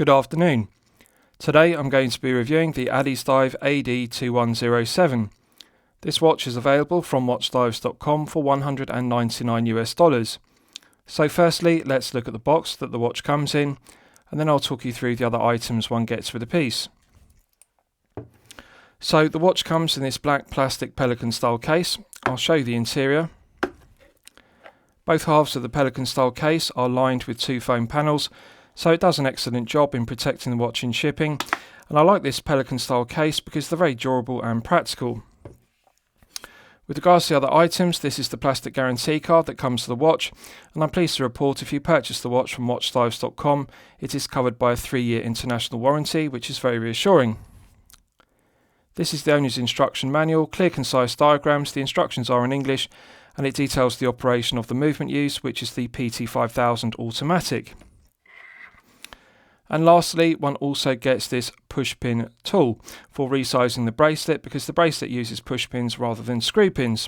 Good afternoon. Today I'm going to be reviewing the Addiesdive AD2107. This watch is available from watchdives.com for $199. So firstly, let's look at the box that the watch comes in, and then I'll talk you through the other items one gets with the piece. So the watch comes in this black plastic Pelican style case. I'll show you the interior. Both halves of the Pelican style case are lined with two foam panels, so it does an excellent job in protecting the watch in shipping, and I like this Pelican style case because they're very durable and practical. With regards to the other items, this is the plastic guarantee card that comes to the watch, and I'm pleased to report if you purchase the watch from watchdives.com, it is covered by a 3-year international warranty, which is very reassuring. This is the owner's instruction manual, clear concise diagrams. The instructions are in English, and it details the operation of the movement used, which is the PT5000 automatic. And lastly, one also gets this push pin tool for resizing the bracelet, because the bracelet uses push pins rather than screw pins.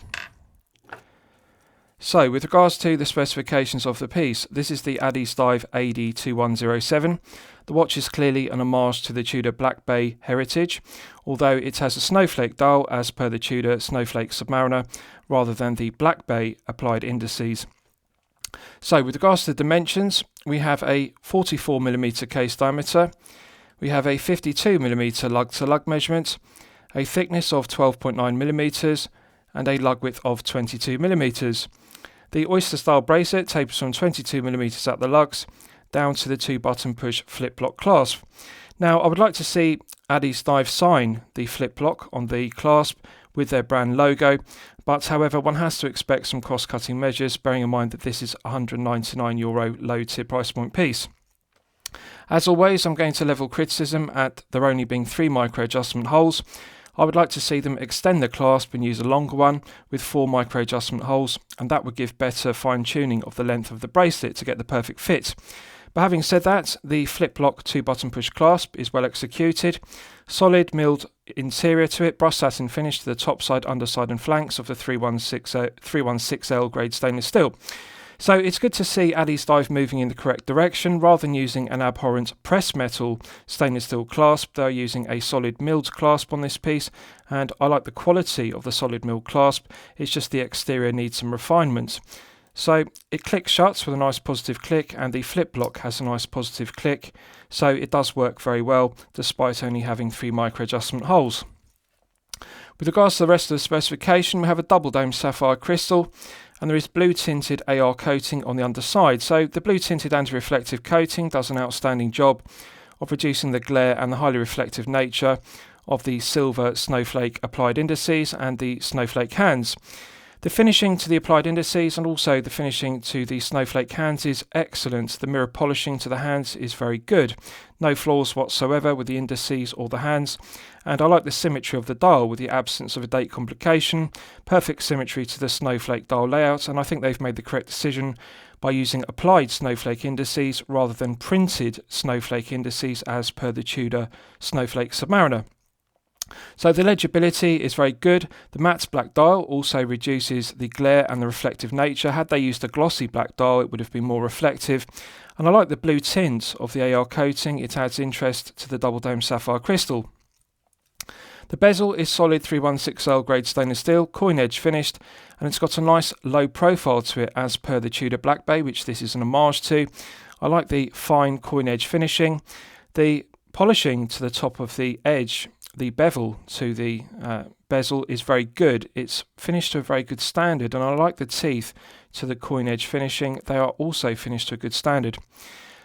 So with regards to the specifications of the piece, this is the Addiesdive AD2107. The watch is clearly an homage to the Tudor Black Bay heritage, although it has a snowflake dial as per the Tudor Snowflake Submariner rather than the Black Bay applied indices. So with regards to the dimensions, we have a 44mm case diameter, we have a 52mm lug-to-lug measurement, a thickness of 12.9mm and a lug width of 22mm. The oyster style bracelet tapers from 22mm at the lugs down to the 2-button push flip lock clasp. Now I would like to see Addiesdive sign the flip lock on the clasp with their brand logo, but however one has to expect some cost-cutting measures, bearing in mind that this is a €199 low-tier price point piece. As always, I'm going to level criticism at there only being 3 micro adjustment holes. I would like to see them extend the clasp and use a longer one with 4 micro adjustment holes, and that would give better fine-tuning of the length of the bracelet to get the perfect fit. But having said that, the flip lock 2-button push clasp is well executed. Solid milled interior to it, brushed satin finish to the top side, underside and flanks of the 316L grade stainless steel. So it's good to see Addiesdive moving in the correct direction. Rather than using an abhorrent pressed metal stainless steel clasp, they're using a solid milled clasp on this piece, and I like the quality of the solid milled clasp. It's just the exterior needs some refinement. So it clicks shut with a nice positive click, and the flip lock has a nice positive click, so it does work very well despite only having 3 micro adjustment holes. With regards to the rest of the specification, we have a double dome sapphire crystal, and there is blue tinted AR coating on the underside. So the blue tinted anti-reflective coating does an outstanding job of reducing the glare and the highly reflective nature of the silver snowflake applied indices and the snowflake hands. The finishing to the applied indices and also the finishing to the snowflake hands is excellent. The mirror polishing to the hands is very good. No flaws whatsoever with the indices or the hands. And I like the symmetry of the dial with the absence of a date complication. Perfect symmetry to the snowflake dial layout, and I think they've made the correct decision by using applied snowflake indices rather than printed snowflake indices as per the Tudor Snowflake Submariner. So the legibility is very good. The matte black dial also reduces the glare and the reflective nature. Had they used a glossy black dial, it would have been more reflective. And I like the blue tint of the AR coating. It adds interest to the double dome sapphire crystal. The bezel is solid 316L grade stainless steel, coin edge finished, and it's got a nice low profile to it as per the Tudor Black Bay, which this is an homage to. I like the fine coin edge finishing. The polishing to the top of the edge, the bevel to the bezel is very good. It's finished to a very good standard, and I like the teeth to the coin edge finishing. They are also finished to a good standard.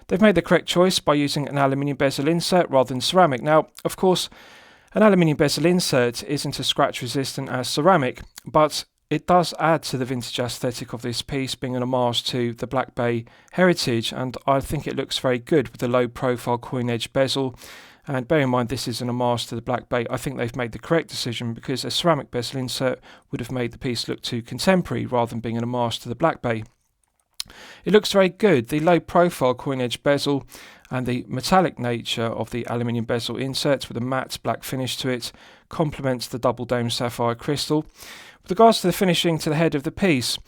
They've made the correct choice by using an aluminium bezel insert rather than ceramic. Now, of course, an aluminium bezel insert isn't as scratch resistant as ceramic, but it does add to the vintage aesthetic of this piece, being an homage to the Black Bay heritage, and I think it looks very good with the low profile coin edge bezel. And bear in mind this is an homage to the Black Bay. I think they've made the correct decision, because a ceramic bezel insert would have made the piece look too contemporary rather than being an homage to the Black Bay. It looks very good. The low profile coin edge bezel and the metallic nature of the aluminium bezel insert with a matte black finish to it complements the double dome sapphire crystal. With regards to the finishing to the head of the piece,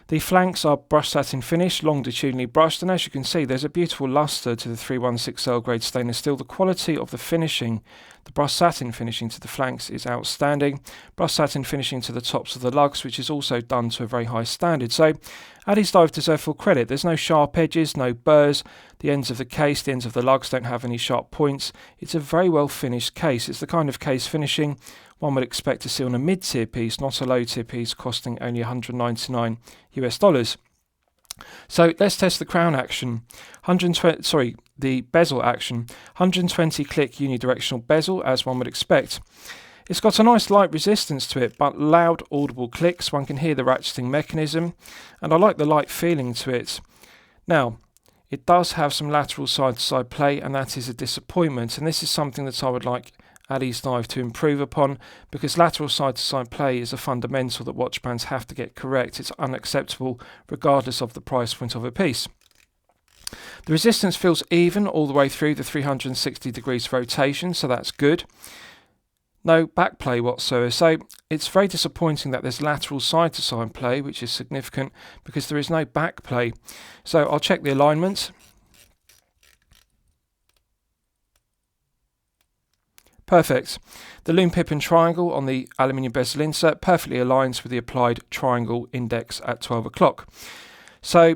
The flanks are brushed satin finish, longitudinally brushed, and as you can see there's a beautiful luster to the 316L grade stainless steel. The quality of the finishing, the brushed satin finishing to the flanks is outstanding. Brushed satin finishing to the tops of the lugs, which is also done to a very high standard. So Addiesdive deserve full credit. There's no sharp edges, no burrs. The ends of the case, the ends of the lugs don't have any sharp points. It's a very well finished case. It's the kind of case finishing one would expect to see on a mid-tier piece, not a low-tier piece costing only $199 US. So let's test the crown action. The bezel action. 120 click unidirectional bezel, as one would expect. It's got a nice light resistance to it, but loud audible clicks. One can hear the ratcheting mechanism, and I like the light feeling to it. Now, it does have some lateral side-to-side play, and that is a disappointment, and this is something that I would like Addiesdive to improve upon, because lateral side-to-side play is a fundamental that watch brands have to get correct. It's unacceptable regardless of the price point of a piece. The resistance feels even all the way through the 360 degrees rotation, so that's good. No back play whatsoever, so it's very disappointing that there's lateral side-to-side play, which is significant because there is no back play. So I'll check the alignment. Perfect. The Lume pip and triangle on the aluminium bezel insert perfectly aligns with the applied triangle index at 12 o'clock. So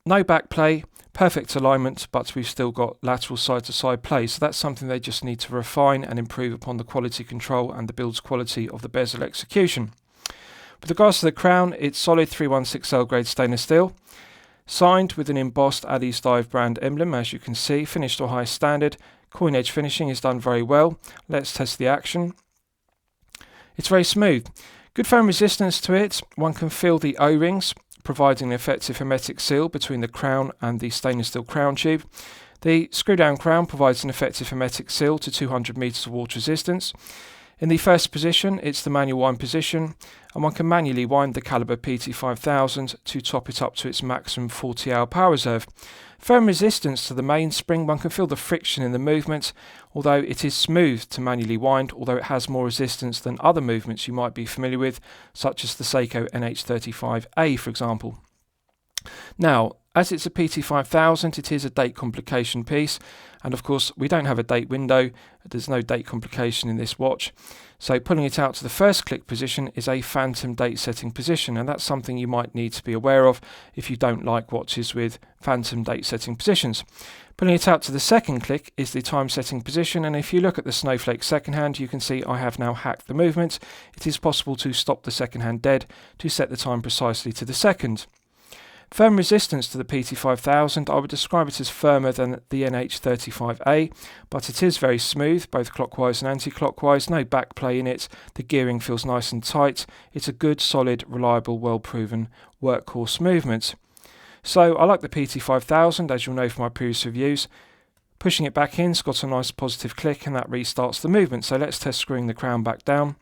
no back play, perfect alignment, but we've still got lateral side-to-side play. So that's something they just need to refine and improve upon the quality control and the build's quality of the bezel execution. With regards to the crown, it's solid 316L grade stainless steel, signed with an embossed Addiesdive brand emblem, as you can see, finished to a high standard. Coin edge finishing is done very well. Let's test the action. It's very smooth. Good foam resistance to it. One can feel the O-rings, providing an effective hermetic seal between the crown and the stainless steel crown tube. The screw down crown provides an effective hermetic seal to 200 meters of water resistance. In the first position, it's the manual wind position, and one can manually wind the caliber PT5000 to top it up to its maximum 40-hour power reserve. Firm resistance to the mainspring, one can feel the friction in the movement, although it is smooth to manually wind, although it has more resistance than other movements you might be familiar with, such as the Seiko NH35A, for example. Now, as it's a PT5000, it is a date complication piece, and of course we don't have a date window. There's no date complication in this watch, so pulling it out to the first click position is a phantom date setting position, and that's something you might need to be aware of if you don't like watches with phantom date setting positions. Pulling it out to the second click is the time setting position, and if you look at the Snowflake second hand, you can see I have now hacked the movement. It is possible to stop the second hand dead to set the time precisely to the second. Firm resistance to the PT5000, I would describe it as firmer than the NH35A, but it is very smooth, both clockwise and anti-clockwise, no back play in it, the gearing feels nice and tight, it's a good, solid, reliable, well-proven workhorse movement. So I like the PT5000, as you'll know from my previous reviews. Pushing it back in, it's got a nice positive click and that restarts the movement, so let's test screwing the crown back down.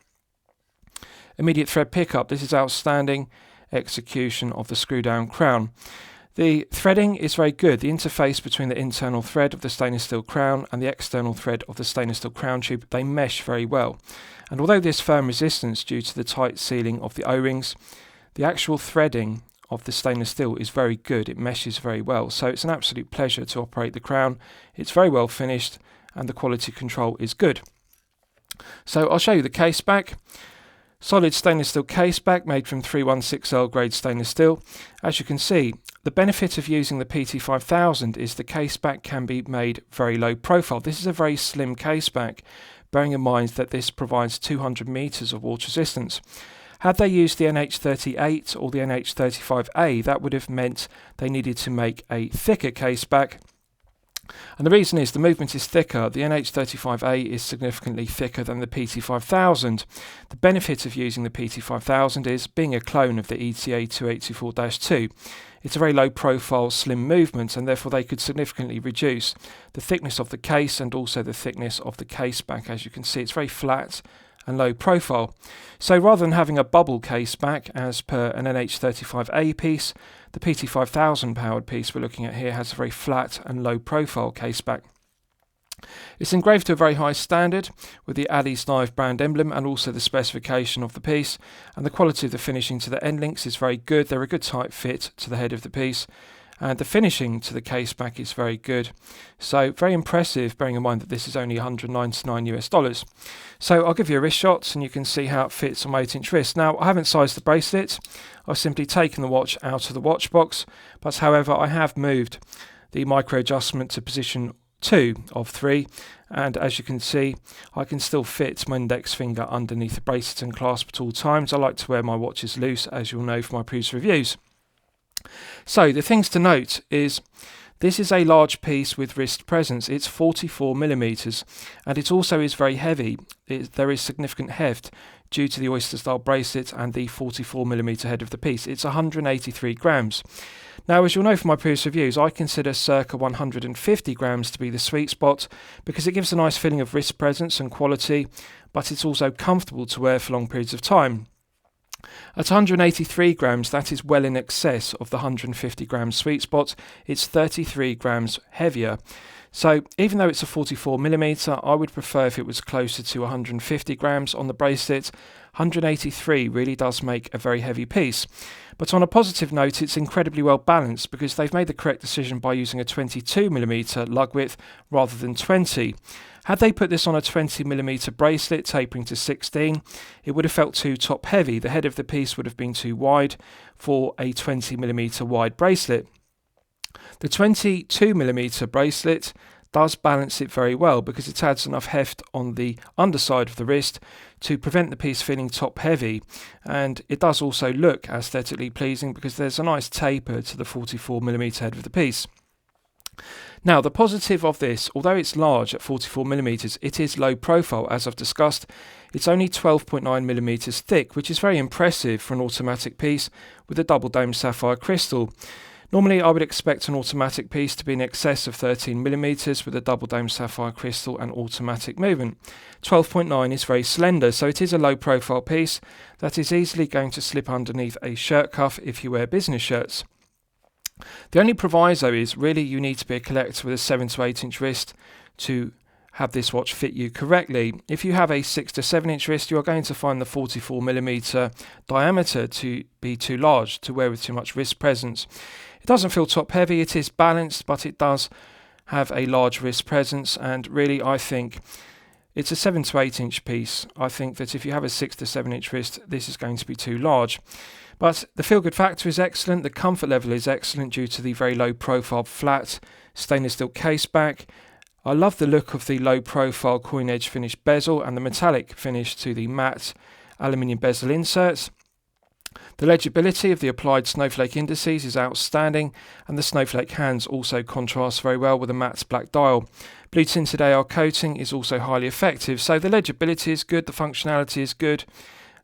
Immediate thread pickup, this is outstanding execution of the screw down crown. The threading is very good. The interface between the internal thread of the stainless steel crown and the external thread of the stainless steel crown tube, they mesh very well. And although there's firm resistance due to the tight sealing of the O-rings, the actual threading of the stainless steel is very good. It meshes very well. So it's an absolute pleasure to operate the crown. It's very well finished and the quality control is good. So I'll show you the case back. Solid stainless steel case back made from 316L grade stainless steel. As you can see, the benefit of using the PT5000 is the case back can be made very low profile. This is a very slim case back, bearing in mind that this provides 200 meters of water resistance. Had they used the NH38 or the NH35A, that would have meant they needed to make a thicker case back. And the reason is the movement is thicker. The NH35A is significantly thicker than the PT5000. The benefit of using the PT5000 is being a clone of the ETA 2824-2. It's a very low profile, slim movement, and therefore they could significantly reduce the thickness of the case and also the thickness of the case back. As you can see, it's very flat and low profile. So rather than having a bubble case back as per an NH35A piece, the PT5000 powered piece we're looking at here has a very flat and low profile case back. It's engraved to a very high standard with the Addiesdive brand emblem and also the specification of the piece, and the quality of the finishing to the end links is very good. They're a good tight fit to the head of the piece, and the finishing to the case back is very good. So very impressive, bearing in mind that this is only $199 US. So I'll give you a wrist shot and you can see how it fits on my 8-inch wrist. Now, I haven't sized the bracelet. I've simply taken the watch out of the watch box, but however I have moved the micro adjustment to position 2 of 3, and as you can see I can still fit my index finger underneath the bracelet and clasp at all times. I like to wear my watches loose, as you'll know from my previous reviews. So the things to note is this is a large piece with wrist presence. It's 44mm, and it also is very heavy. There is significant heft due to the oyster style bracelet and the 44mm head of the piece. It's 183 grams. Now, as you'll know from my previous reviews, I consider circa 150 grams to be the sweet spot because it gives a nice feeling of wrist presence and quality, but it's also comfortable to wear for long periods of time. At 183 grams, that is well in excess of the 150 grams sweet spot. It's 33 grams heavier. So even though it's a 44mm, I would prefer if it was closer to 150 grams on the bracelet. 183 really does make a very heavy piece. But on a positive note, it's incredibly well balanced because they've made the correct decision by using a 22mm lug width rather than 20. Had they put this on a 20mm bracelet tapering to 16, it would have felt too top heavy. The head of the piece would have been too wide for a 20mm wide bracelet. The 22mm bracelet does balance it very well because it adds enough heft on the underside of the wrist to prevent the piece feeling top heavy, and it does also look aesthetically pleasing because there's a nice taper to the 44mm head of the piece. Now, the positive of this, although it's large at 44mm, it is low profile as I've discussed. It's only 12.9mm thick, which is very impressive for an automatic piece with a double dome sapphire crystal. Normally I would expect an automatic piece to be in excess of 13mm with a double dome sapphire crystal and automatic movement. 12.9 is very slender, so it is a low profile piece that is easily going to slip underneath a shirt cuff if you wear business shirts. The only proviso is really you need to be a collector with a 7 to 8 inch wrist to have this watch fit you correctly. If you have a 6 to 7 inch wrist, you are going to find the 44mm diameter to be too large to wear with too much wrist presence. It doesn't feel top heavy, it is balanced, but it does have a large wrist presence, and really I think it's a 7 to 8 inch piece. I think that if you have a 6 to 7 inch wrist, this is going to be too large. But the feel-good factor is excellent, the comfort level is excellent due to the very low profile flat stainless steel case back. I love the look of the low profile coin edge finish bezel and the metallic finish to the matte aluminium bezel inserts. The legibility of the applied snowflake indices is outstanding, and the snowflake hands also contrast very well with a matte black dial. Blue tinted AR coating is also highly effective, so the legibility is good, the functionality is good,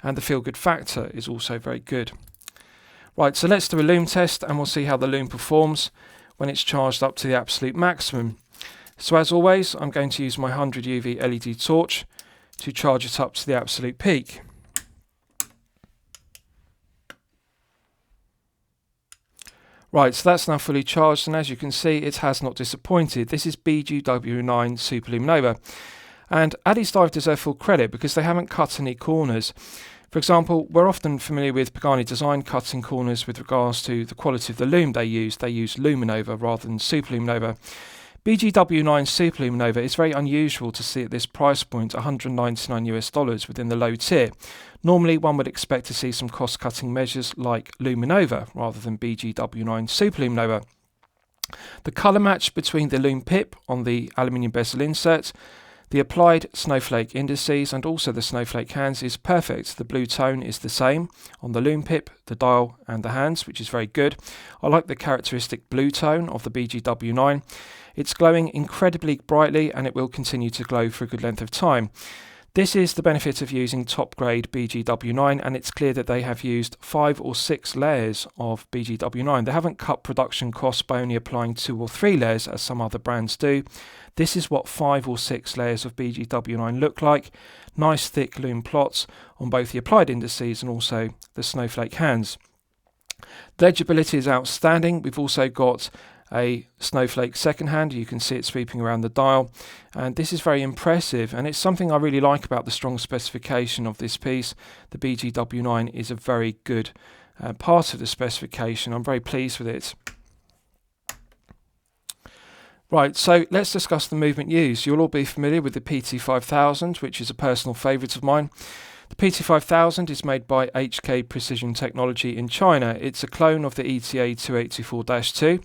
and the feel good factor is also very good. Right, so let's do a Lume test and we'll see how the Lume performs when it's charged up to the absolute maximum. So as always, I'm going to use my 100 UV LED torch to charge it up to the absolute peak. Right, so that's now fully charged, and as you can see, it has not disappointed. This is BGW9 Super Lume Nova. And Addiesdive deserve full credit because they haven't cut any corners. For example, we're often familiar with Pagani Design cutting corners with regards to the quality of the lume they use. They use Lume Nova rather than Super Lume Nova. BGW9 Super Lume Nova is very unusual to see at this price point, $199 within the low tier. Normally one would expect to see some cost-cutting measures like Lume Nova rather than BGW9 Super Lume Nova. The colour match between the Lume pip on the aluminium bezel insert, the applied snowflake indices and also the snowflake hands is perfect. The blue tone is the same on the Lume pip, the dial and the hands, which is very good. I like the characteristic blue tone of the BGW9. It's glowing incredibly brightly and it will continue to glow for a good length of time. This is the benefit of using top grade BGW9, and it's clear that they have used 5 or 6 layers of BGW9. They haven't cut production costs by only applying 2 or 3 layers as some other brands do. This is what 5 or 6 layers of BGW9 look like. Nice thick lume plots on both the applied indices and also the snowflake hands. The legibility is outstanding. We've also got a snowflake secondhand. You can see it sweeping around the dial, and this is very impressive, and it's something I really like about the strong specification of this piece. The BGW9 is a very good part of the specification. I'm very pleased with it. Right, so let's discuss the movement used. You'll all be familiar with the PT5000, which is a personal favourite of mine. The PT5000 is made by HK Precision Technology in China. It's a clone of the ETA 2824-2.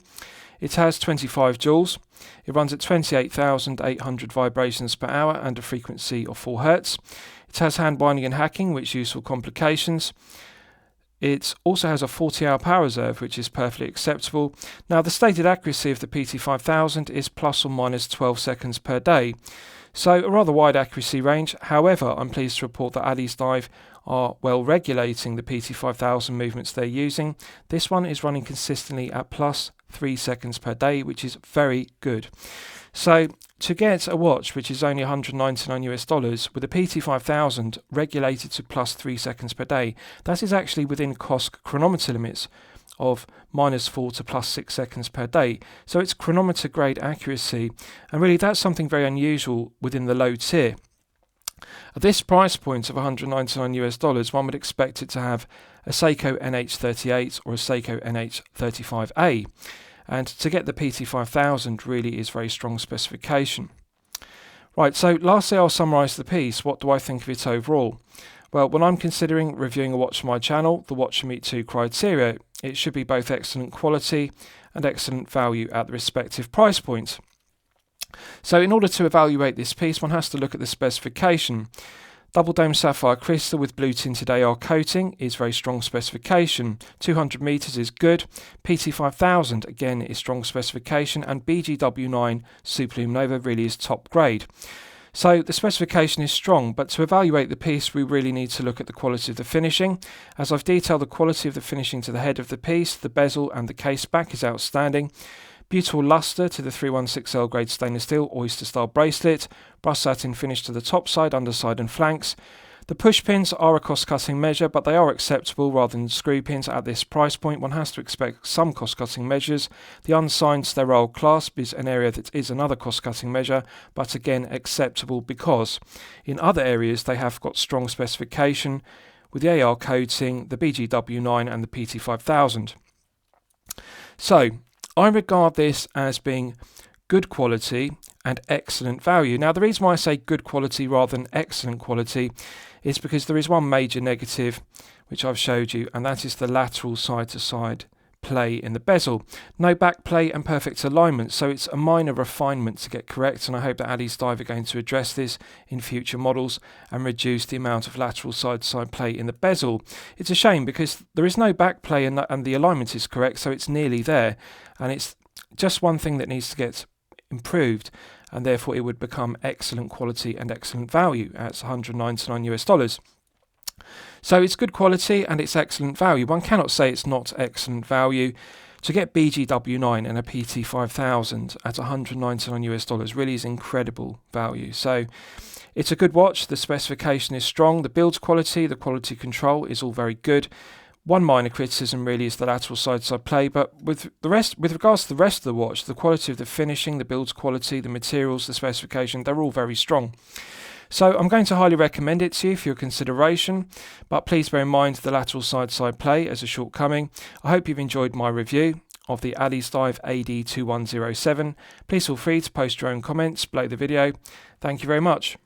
It has 25 joules. It runs at 28,800 vibrations per hour and a frequency of 4 Hz. It has hand binding and hacking, which is useful complications. It also has a 40-hour power reserve, which is perfectly acceptable. Now, the stated accuracy of the PT5000 is plus or minus 12 seconds per day. So a rather wide accuracy range. However, I'm pleased to report that Addiesdive are well regulating the PT5000 movements they're using. This one is running consistently at plus 3 seconds per day, which is very good. So to get a watch which is only $199 with a PT5000 regulated to plus 3 seconds per day, that is actually within COSC chronometer limits of -4 to +6 seconds per day. So it's chronometer grade accuracy, and really that's something very unusual within the low tier. At this price point of $199, one would expect it to have a Seiko NH38 or a Seiko NH35A. And to get the PT5000 really is very strong specification. Right, so lastly I'll summarise the piece. What do I think of it overall? Well, when I'm considering reviewing a watch for my channel, the watch should meet 2 criteria. It should be both excellent quality and excellent value at the respective price points. So in order to evaluate this piece, one has to look at the specification. Double dome sapphire crystal with blue tinted AR coating is very strong specification. 200 meters is good. PT5000 again is strong specification, and BGW9 Super Lume Nova really is top grade. So the specification is strong, but to evaluate the piece we really need to look at the quality of the finishing. As I've detailed, the quality of the finishing to the head of the piece, the bezel and the case back is outstanding. Beautiful luster to the 316L grade stainless steel oyster style bracelet, brushed satin finish to the top side, underside and flanks. The push pins are a cost cutting measure, but they are acceptable rather than screw pins at this price point. One has to expect some cost cutting measures. The unsigned sterile clasp is an area that is another cost cutting measure, but again acceptable because in other areas they have got strong specification with the AR coating, the BGW9 and the PT5000. So I regard this as being good quality and excellent value. Now, the reason why I say good quality rather than excellent quality is because there is one major negative which I've showed you, and that is the lateral side-to-side play in the bezel. No back play and perfect alignment, so it's a minor refinement to get correct, and I hope that Addiesdive are going to address this in future models and reduce the amount of lateral side-to-side play in the bezel. It's a shame because there is no back play and the alignment is correct, so it's nearly there, and it's just one thing that needs to get improved, and therefore it would become excellent quality and excellent value at $199. So it's good quality and it's excellent value. One cannot say it's not excellent value. To get BGW9 and a PT5000 at $199 really is incredible value. So it's a good watch. The specification is strong. The build quality, the quality control is all very good. One minor criticism really is the lateral side-to-side play, but with regards to the rest of the watch, the quality of the finishing, the build quality, the materials, the specification, they're all very strong. So I'm going to highly recommend it to you for your consideration, but please bear in mind the lateral side-to-side play as a shortcoming. I hope you've enjoyed my review of the Addiesdive AD2107. Please feel free to post your own comments below the video. Thank you very much.